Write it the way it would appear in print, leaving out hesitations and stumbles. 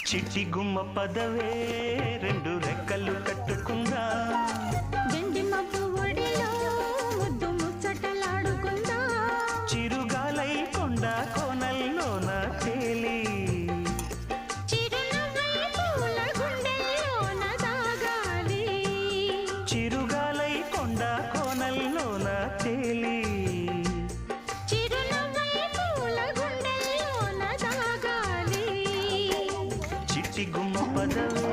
చిట్టి గుమ్మ పదవే రెండు రెక్కలు కట్టుకుందా గండి మబ్బు ఒడిలో ముద్దు ముచ్చటలాడుకుందా చిరుగాలై కొండ కోనల్లోన తేలి చిరునవ్వై పూల గుండెల్లోన దాగాలి చిరుగాలై కొండ కోనల్లోన తేలి చిరునవ్వై పూల గుండెల్లోన దాగాలి చిట్టి గుమ్మ పదవే